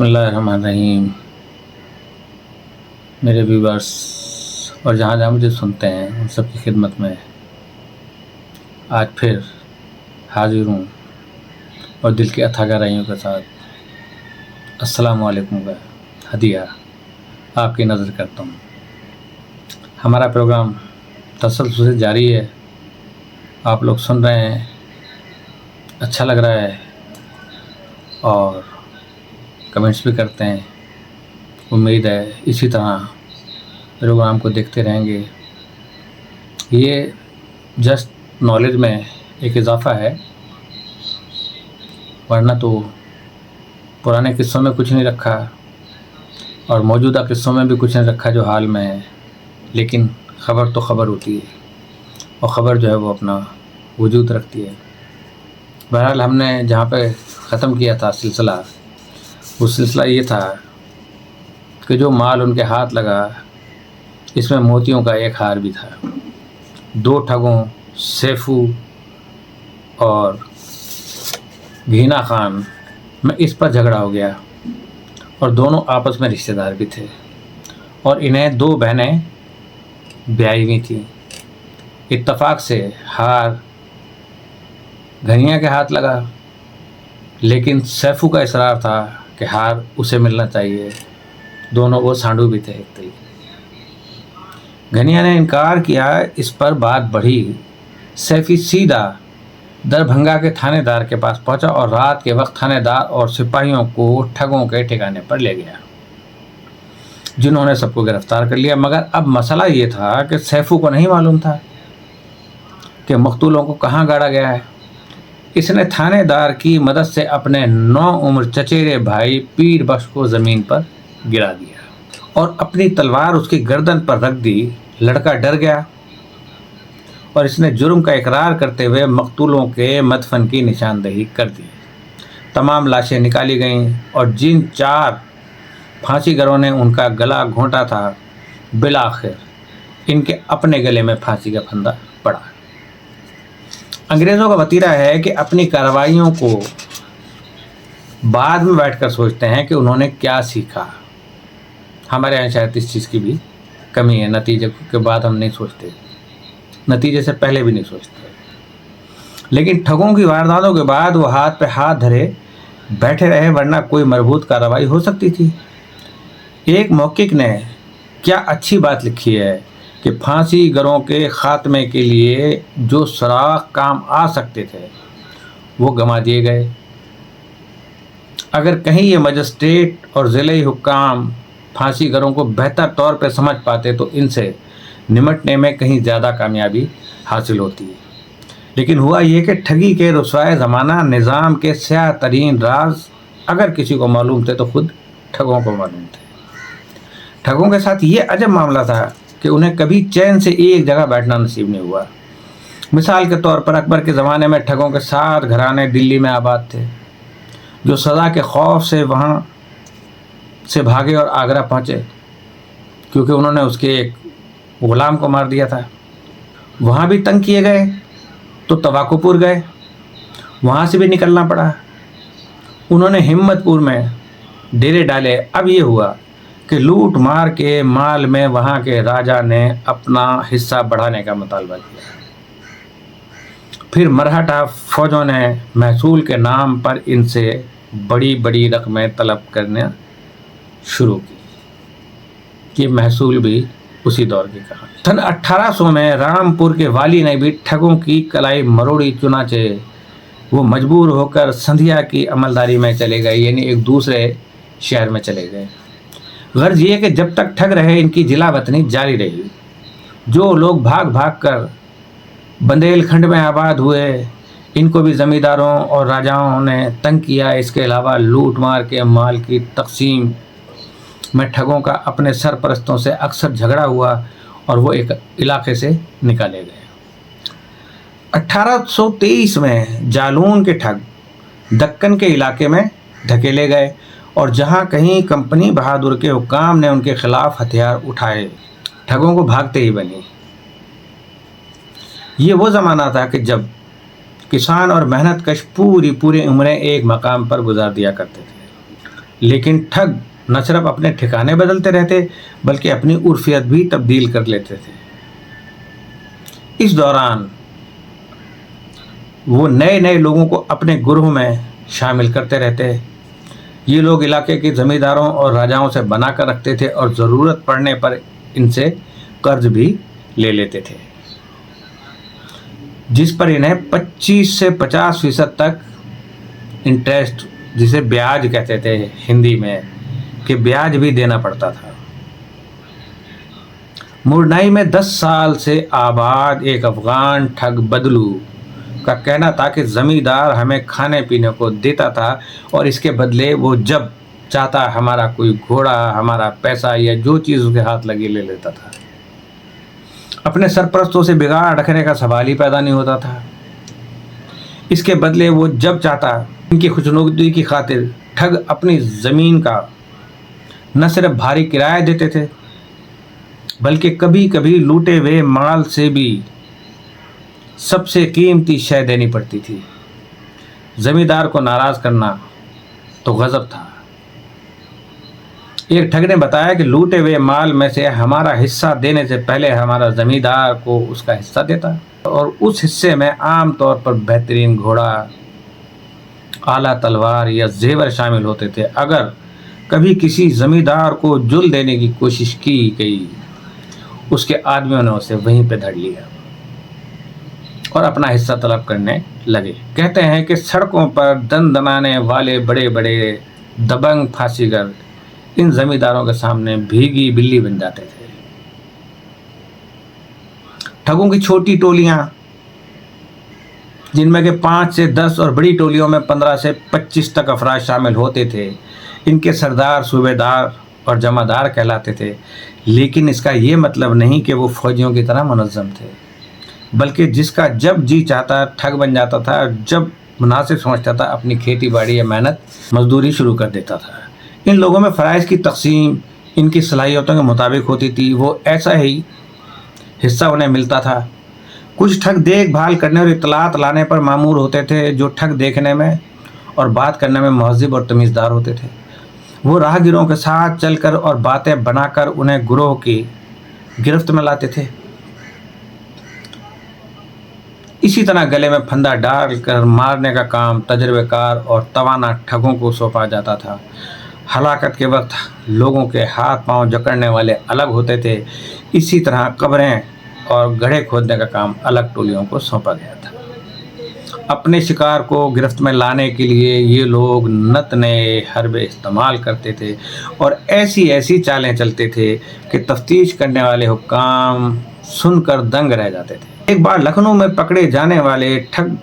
بسم اللہ الرحمن الرحیم. میرے ویورس اور جہاں جہاں مجھے سنتے ہیں ان سب کی خدمت میں آج پھر حاضر ہوں اور دل کی اتھا گہرائیوں کے ساتھ السلام علیکم کا ہدیہ آپ کی نظر کرتا ہوں. ہمارا پروگرام تسلسل سے جاری ہے. آپ لوگ سن رہے ہیں, اچھا لگ رہا ہے اور کمنٹس بھی کرتے ہیں. امید ہے اسی طرح پروگرام کو دیکھتے رہیں گے. یہ جسٹ نالج میں ایک اضافہ ہے, ورنہ تو پرانے قصوں میں کچھ نہیں رکھا اور موجودہ قصوں میں بھی کچھ نہیں رکھا جو حال میں ہے. لیکن خبر تو خبر ہوتی ہے اور خبر جو ہے وہ اپنا وجود رکھتی ہے. بہرحال ہم نے جہاں پہ ختم کیا تھا سلسلہ, وہ سلسلہ یہ تھا کہ جو مال ان کے ہاتھ لگا اس میں موتیوں کا ایک ہار بھی تھا. دو ٹھگوں سیفو اور گھینا خان میں اس پر جھگڑا ہو گیا اور دونوں آپس میں رشتہ دار بھی تھے اور انہیں دو بہنیں بیائی ہوئی تھیں. اتفاق سے ہار گھنیا کے ہاتھ لگا, لیکن سیفو کا اصرار تھا کہ ہار اسے ملنا چاہیے. دونوں وہ سانڈو بھی تھے ایک طریقے. گھنیا نے انکار کیا. اس پر بات بڑھی. سیفی سیدھا دربھنگا کے تھانے دار کے پاس پہنچا اور رات کے وقت تھانے دار اور سپاہیوں کو ٹھگوں کے ٹھکانے پر لے گیا, جنہوں نے سب کو گرفتار کر لیا. مگر اب مسئلہ یہ تھا کہ سیفو کو نہیں معلوم تھا کہ مقتولوں کو کہاں گاڑا گیا ہے. اس نے تھانے دار کی مدد سے اپنے 9 عمر چچیرے بھائی پیر بخش کو زمین پر گرا دیا اور اپنی تلوار اس کی گردن پر رکھ دی. لڑکا ڈر گیا اور اس نے جرم کا اقرار کرتے ہوئے مقتولوں کے مدفن کی نشاندہی کر دی. تمام لاشیں نکالی گئیں اور جن 4 پھانسی گروں نے ان کا گلا گھونٹا تھا, بالآخر ان کے اپنے گلے میں پھانسی کا پھندا پڑا. انگریزوں کا وتیرہ ہے کہ اپنی کارروائیوں کو بعد میں بیٹھ کر سوچتے ہیں کہ انہوں نے کیا سیکھا. ہمارے یہاں شاید اس چیز کی بھی کمی ہے. نتیجے کے بعد ہم نہیں سوچتے, نتیجے سے پہلے بھی نہیں سوچتے. لیکن ٹھگوں کی وارداتوں کے بعد وہ ہاتھ پہ ہاتھ دھرے بیٹھے رہے, ورنہ کوئی مربوط کارروائی ہو سکتی تھی. ایک محقق نے کیا اچھی بات لکھی ہے کہ پھانسی گروں کے خاتمے کے لیے جو سراغ کام آ سکتے تھے وہ گنوا دیے گئے. اگر کہیں یہ مجسٹریٹ اور ضلعی حکام پھانسی گروں کو بہتر طور پہ سمجھ پاتے تو ان سے نمٹنے میں کہیں زیادہ کامیابی حاصل ہوتی ہے. لیکن ہوا یہ کہ ٹھگی کے رسوائے زمانہ نظام کے سیاہ ترین راز اگر کسی کو معلوم تھے تو خود ٹھگوں کو معلوم تھے. ٹھگوں کے ساتھ یہ عجب معاملہ تھا کہ انہیں کبھی چین سے ایک جگہ بیٹھنا نصیب نہیں ہوا. مثال کے طور پر اکبر کے زمانے میں ٹھگوں کے 7 گھرانے دلی میں آباد تھے, جو سزا کے خوف سے وہاں سے بھاگے اور آگرہ پہنچے, کیونکہ انہوں نے اس کے ایک غلام کو مار دیا تھا. وہاں بھی تنگ کیے گئے تو تواکو پور گئے, وہاں سے بھی نکلنا پڑا. انہوں نے ہمت پور میں ڈیرے ڈالے. اب یہ ہوا کہ لوٹ مار کے مال میں وہاں کے راجا نے اپنا حصہ بڑھانے کا مطالبہ کیا. پھر مرہٹا فوجوں نے محصول کے نام پر ان سے بڑی بڑی رقمیں طلب کرنا شروع کی. یہ محصول بھی اسی دور کی کہانی. سن 1800 میں رامپور کے والی نے بھی ٹھگوں کی کلائی مروڑی. چنانچہ وہ مجبور ہو کر سندھیا کی عملداری میں چلے گئے, یعنی ایک دوسرے شہر میں چلے گئے. غرض یہ کہ جب تک ٹھگ رہے ان کی جلا وطنی جاری رہی. جو لوگ بھاگ بھاگ کر بندیل کھنڈ میں آباد ہوئے ان کو بھی زمینداروں اور راجاؤں نے تنگ کیا. اس کے علاوہ لوٹ مار کے مال کی تقسیم میں ٹھگوں کا اپنے سرپرستوں سے اکثر جھگڑا ہوا اور وہ ایک علاقے سے نکالے گئے. 1823 میں جالون کے ٹھگ دکن کے علاقے میں دھکیلے گئے اور جہاں کہیں کمپنی بہادر کے حکام نے ان کے خلاف ہتھیار اٹھائے, ٹھگوں کو بھاگتے ہی بنی. یہ وہ زمانہ تھا کہ جب کسان اور محنت کش پوری عمریں ایک مقام پر گزار دیا کرتے تھے. لیکن ٹھگ نہ صرف اپنے ٹھکانے بدلتے رہتے بلکہ اپنی عرفیت بھی تبدیل کر لیتے تھے۔ اس دوران وہ نئے لوگوں کو اپنے گروہ میں شامل کرتے رہتے۔ یہ لوگ علاقے کے زمینداروں اور راجاؤں سے بنا کر رکھتے تھے اور ضرورت پڑنے پر ان سے قرض بھی لے لیتے تھے، جس پر انہیں 25 سے 50% تک انٹرسٹ، جسے بیاج کہتے تھے ہندی میں، کہ بیاج بھی دینا پڑتا تھا۔ مرنائی میں 10 سال سے آباد ایک افغان ٹھگ بدلو کا کہنا تھا کہ زمیندار ہمیں کھانے پینے کو دیتا تھا اور اس کے بدلے وہ جب چاہتا ہمارا کوئی گھوڑا، ہمارا پیسہ یا جو چیز اس کے ہاتھ لگی لے لیتا تھا۔ اپنے سرپرستوں سے بگاڑ رکھنے کا سوال ہی پیدا نہیں ہوتا تھا۔ اس کے بدلے وہ جب چاہتا ان کی خوشنودی کی خاطر ٹھگ اپنی زمین کا نہ صرف بھاری کرایہ دیتے تھے بلکہ کبھی کبھی لوٹے ہوئے مال سے بھی سب سے قیمتی شے دینی پڑتی تھی۔ زمیندار کو ناراض کرنا تو غضب تھا۔ ایک ٹھگ نے بتایا کہ لوٹے ہوئے مال میں سے ہمارا حصہ دینے سے پہلے ہمارا زمیندار کو اس کا حصہ دیتا اور اس حصے میں عام طور پر بہترین گھوڑا، اعلیٰ تلوار یا زیور شامل ہوتے تھے۔ اگر کبھی کسی زمیندار کو جل دینے کی کوشش کی گئی، اس کے آدمیوں نے اسے وہیں پہ دھر لیا اور اپنا حصہ طلب کرنے لگے۔ کہتے ہیں کہ سڑکوں پر دن دنانے والے بڑے بڑے دبنگ پھانسی گر ان زمینداروں کے سامنے بھیگی بلی بن جاتے تھے۔ ٹھگوں کی چھوٹی ٹولیاں، جن میں کہ 5 سے 10 اور بڑی ٹولیوں میں 15 سے 25 تک افراد شامل ہوتے تھے، ان کے سردار صوبے دار اور جمع دار کہلاتے تھے، لیکن اس کا یہ مطلب نہیں کہ وہ فوجیوں کی طرح منظم تھے، بلکہ جس کا جب جی چاہتا ٹھگ بن جاتا تھا، جب مناسب سمجھتا تھا اپنی کھیتی باڑی یا محنت مزدوری شروع کر دیتا تھا۔ ان لوگوں میں فرائض کی تقسیم ان کی صلاحیتوں کے مطابق ہوتی تھی، وہ ایسا ہی حصہ انہیں ملتا تھا۔ کچھ ٹھگ دیکھ بھال کرنے اور اطلاعات لانے پر مامور ہوتے تھے، جو ٹھگ دیکھنے میں اور بات کرنے میں مہذب اور تمیزدار ہوتے تھے۔ وہ راہ گیروں کے ساتھ چل کر اور باتیں بنا کر انہیں گروہ کی گرفت میں لاتے تھے۔ اسی طرح گلے میں پھندا ڈال کر مارنے کا کام تجربے کار اور توانا ٹھگوں کو سونپا جاتا تھا۔ ہلاکت کے وقت لوگوں کے ہاتھ پاؤں جکڑنے والے الگ ہوتے تھے، اسی طرح قبریں اور گڑھے کھودنے کا کام الگ ٹولیوں کو سونپا گیا تھا۔ اپنے شکار کو گرفت میں لانے کے لیے یہ لوگ نت نئے حربے استعمال کرتے تھے اور ایسی چالیں چلتے تھے کہ تفتیش کرنے والے حکام سن کر دنگ رہ جاتے تھے۔ ایک بار لکھنؤ میں پکڑے جانے والے ٹھگ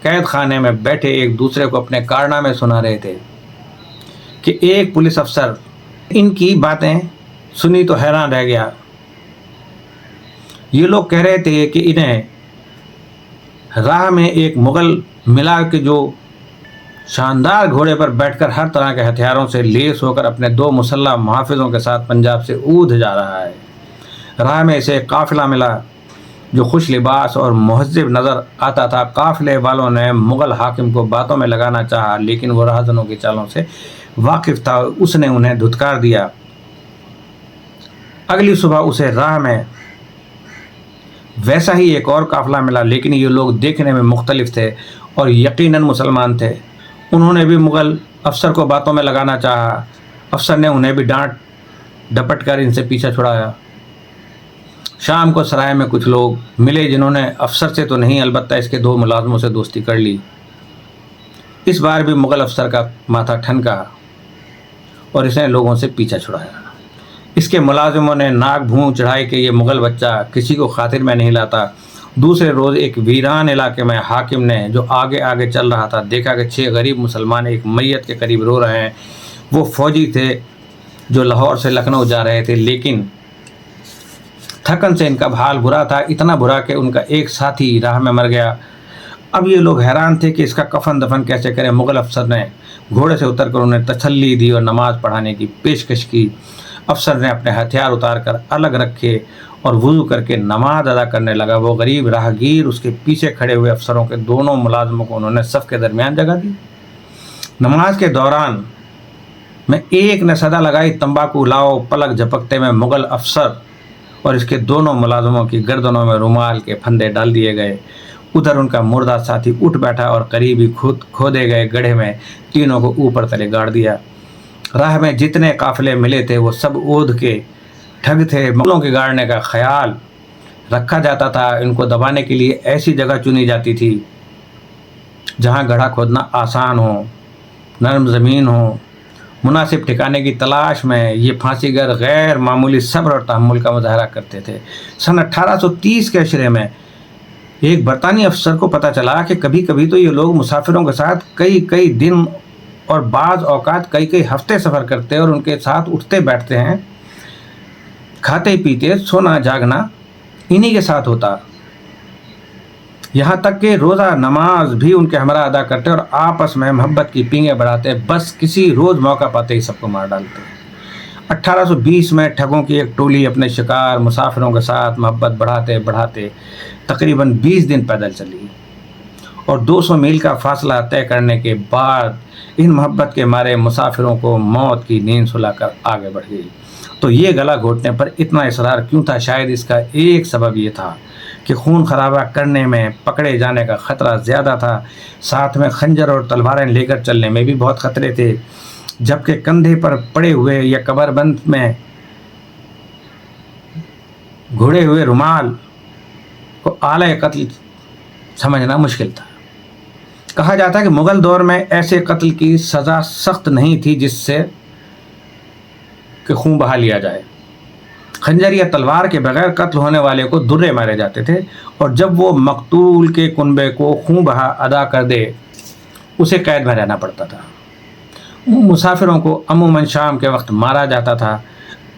قید خانے میں بیٹھے ایک دوسرے کو اپنے کارنامے سنا رہے تھے کہ ایک پولیس افسر ان کی باتیں سنی تو حیران رہ گیا۔ یہ لوگ کہہ رہے تھے کہ انہیں راہ میں ایک مغل ملا کہ جو شاندار گھوڑے پر بیٹھ کر ہر طرح کے ہتھیاروں سے لیس ہو کر اپنے 2 مسلح محافظوں کے ساتھ پنجاب سے اودھ جا رہا ہے۔ راہ میں اسے ایک قافلہ ملا جو خوش لباس اور مہذب نظر آتا تھا۔ قافلے والوں نے مغل حاکم کو باتوں میں لگانا چاہا، لیکن وہ راہزنوں کی چالوں سے واقف تھا، اس نے انہیں دھتکار دیا۔ اگلی صبح اسے راہ میں ویسا ہی ایک اور قافلہ ملا، لیکن یہ لوگ دیکھنے میں مختلف تھے اور یقیناً مسلمان تھے۔ انہوں نے بھی مغل افسر کو باتوں میں لگانا چاہا۔ افسر نے انہیں بھی ڈانٹ ڈپٹ کر ان سے پیچھا چھڑایا۔ شام کو سرائے میں کچھ لوگ ملے جنہوں نے افسر سے تو نہیں، البتہ اس کے 2 ملازموں سے دوستی کر لی۔ اس بار بھی مغل افسر کا ماتھا ٹھنکا اور اس نے لوگوں سے پیچھا چھڑایا۔ اس کے ملازموں نے ناک بھون چڑھائی کہ یہ مغل بچہ کسی کو خاطر میں نہیں لاتا۔ دوسرے روز ایک ویران علاقے میں حاکم نے، جو آگے چل رہا تھا، دیکھا کہ 6 غریب مسلمان ایک میت کے قریب رو رہے ہیں۔ وہ فوجی تھے جو لاہور سے لکھنؤ جا رہے تھے، لیکن تھکن سے ان کا حال برا تھا، اتنا برا کہ ان کا ایک ساتھی راہ میں مر گیا۔ اب یہ لوگ حیران تھے کہ اس کا کفن دفن کیسے کریں۔ مغل افسر نے گھوڑے سے اتر کر انہیں تسلی دی اور نماز پڑھانے کی پیشکش کی۔ افسر نے اپنے ہتھیار اتار کر الگ رکھے اور وضو کر کے نماز ادا کرنے لگا۔ وہ غریب راہگیر اس کے پیچھے کھڑے ہوئے افسروں کے دونوں ملازموں کو انہوں نے صف کے درمیان جگہ دی۔ نماز کے دوران میں ایک نے صدا لگائی تمباکو لاؤ، پلک جھپکتے میں مغل افسر اور اس کے دونوں ملازموں کی گردنوں میں رومال کے پھندے ڈال دیے گئے۔ ادھر ان کا مردہ ساتھی اٹھ بیٹھا اور قریبی کھودے گئے گڑھے میں تینوں کو اوپر تلے گاڑ دیا۔ راہ میں جتنے قافلے ملے تھے وہ سب اودھ کے ٹھگ تھے۔ مغلوں کے گاڑنے کا خیال رکھا جاتا تھا۔ ان کو دبانے کے لیے ایسی جگہ چنی جاتی تھی جہاں گڑھا کھودنا آسان ہو، نرم زمین ہو۔ مناسب ٹھکانے کی تلاش میں یہ پھانسی گر غیر معمولی صبر اور تحمل کا مظاہرہ کرتے تھے۔ سن 1830 کے عشرے میں ایک برطانوی افسر کو پتہ چلا کہ کبھی کبھی تو یہ لوگ مسافروں کے ساتھ کئی دن اور بعض اوقات کئی ہفتے سفر کرتے اور ان کے ساتھ اٹھتے بیٹھتے ہیں، کھاتے پیتے، سونا جاگنا انہی کے ساتھ ہوتا، یہاں تک کہ روزہ نماز بھی ان کے ہمراہ ادا کرتے اور آپس میں محبت کی پینگیں بڑھاتے، بس کسی روز موقع پاتے ہی سب کو مار ڈالتے۔ 1820 میں ٹھگوں کی ایک ٹولی اپنے شکار مسافروں کے ساتھ محبت بڑھاتے تقریباً 20 دن پیدل چلی اور 200 میل کا فاصلہ طے کرنے کے بعد ان محبت کے مارے مسافروں کو موت کی نیند سلا کر آگے بڑھ گئی۔ تو یہ گلا گھونٹنے پر اتنا اصرار کیوں تھا؟ شاید اس کا ایک سبب یہ تھا کہ خون خرابہ کرنے میں پکڑے جانے کا خطرہ زیادہ تھا، ساتھ میں خنجر اور تلواریں لے کر چلنے میں بھی بہت خطرے تھے، جبکہ کندھے پر پڑے ہوئے یا کمر بند میں گھڑے ہوئے رومال کو آلہ قتل سمجھنا مشکل تھا۔ کہا جاتا ہے کہ مغل دور میں ایسے قتل کی سزا سخت نہیں تھی جس سے کہ خون بہا لیا جائے۔ خنجر یا تلوار کے بغیر قتل ہونے والے کو درے مارے جاتے تھے، اور جب وہ مقتول کے کنبے کو خون بہا ادا کر دے اسے قید میں رہنا پڑتا تھا۔ مسافروں کو عموماً شام کے وقت مارا جاتا تھا۔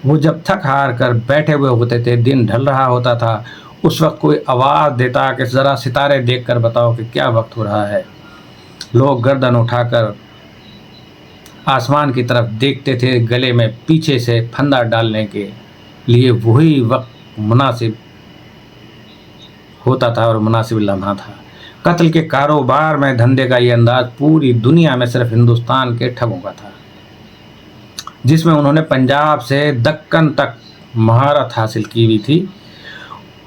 وہ جب تھک ہار کر بیٹھے ہوئے ہوتے تھے، دن ڈھل رہا ہوتا تھا، اس وقت کوئی آواز دیتا کہ ذرا ستارے دیکھ کر بتاؤ کہ کیا وقت ہو رہا ہے۔ لوگ گردن اٹھا کر آسمان کی طرف دیکھتے تھے۔ گلے میں پیچھے سے پھندا ڈالنے کے لیے وہی وقت مناسب ہوتا تھا اور مناسب لمحہ تھا۔ قتل کے کاروبار میں دھندے کا یہ انداز پوری دنیا میں صرف ہندوستان کے ٹھگوں کا تھا، جس میں انہوں نے پنجاب سے دکن تک مہارت حاصل کی ہوئی تھی۔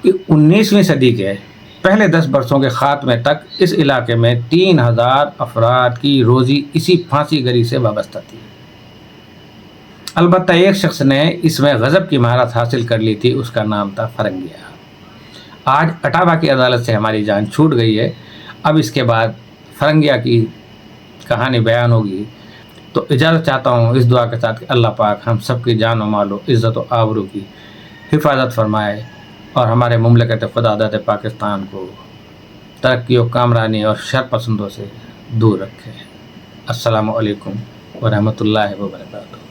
19ویں صدی کے پہلے 10 برسوں کے خاتمے تک اس علاقے میں 3000 افراد کی روزی اسی پھانسی گری سے وابستہ تھی۔ البتہ ایک شخص نے اس میں غضب کی مہارت حاصل کر لی تھی، اس کا نام تھا فرنگیا۔ آج اٹاوا کی عدالت سے ہماری جان چھوٹ گئی ہے، اب اس کے بعد فرنگیا کی کہانی بیان ہوگی۔ تو اجازت چاہتا ہوں اس دعا کے ساتھ کہ اللہ پاک ہم سب کی جان و مال و عزت و آبرو کی حفاظت فرمائے اور ہمارے مملکت خدا داد پاکستان کو ترقی و کامرانی اور شر پسندوں سے دور رکھے۔ السلام علیکم ورحمۃ اللہ وبرکاتہ۔